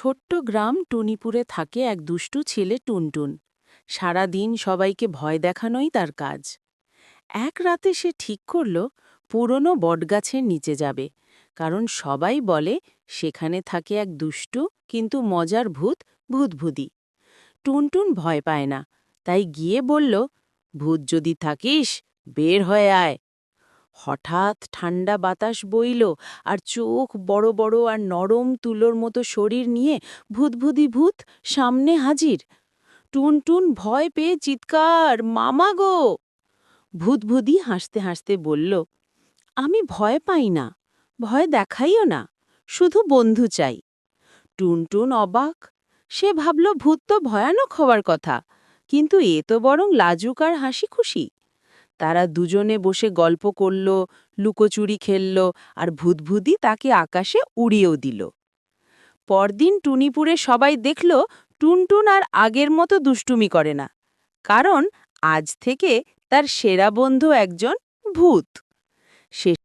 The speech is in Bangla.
ছোট্ট গ্রাম টুনিপুরে থাকে এক দুষ্টু ছেলে টুনটুন। সারা দিন সবাইকে ভয় দেখানোই তার কাজ। এক রাতে সে ঠিক করল পুরনো বটগাছের নিচে যাবে, কারণ সবাই বলে সেখানে থাকে এক দুষ্টু কিন্তু মজার ভূত, ভূতভুতি। টুনটুন ভয় পায় না, তাই গিয়ে বলল, ভূত যদি থাকিস বের হয়ে আয়। হঠাৎ ঠান্ডা বাতাস বইল, আর চোখ বড় বড় আর নরম তুলোর মতো শরীর নিয়ে ভূতভুতি ভূত সামনে হাজির। টুনটুন ভয় পেয়ে চিৎকার, মামা গো! ভূতভুতি হাসতে হাসতে বলল, আমি ভয় পাই না, ভয় দেখাইও না, শুধু বন্ধু চাই। টুনটুন অবাক, সে ভাবল ভূত তো ভয়ানক হওয়ার কথা, কিন্তু এ তো বরং লাজুক আর হাসি খুশি। তারা দুজনে বসে গল্প করল, লুকোচুরি খেলল, আর ভূতভূতি তাকে আকাশে উড়িয়েও দিল। পরদিন টুনিপুরে সবাই দেখল টুনটুন আর আগের মতো দুষ্টুমি করে না, কারণ আজ থেকে তার সেরা বন্ধু একজন ভূত। সে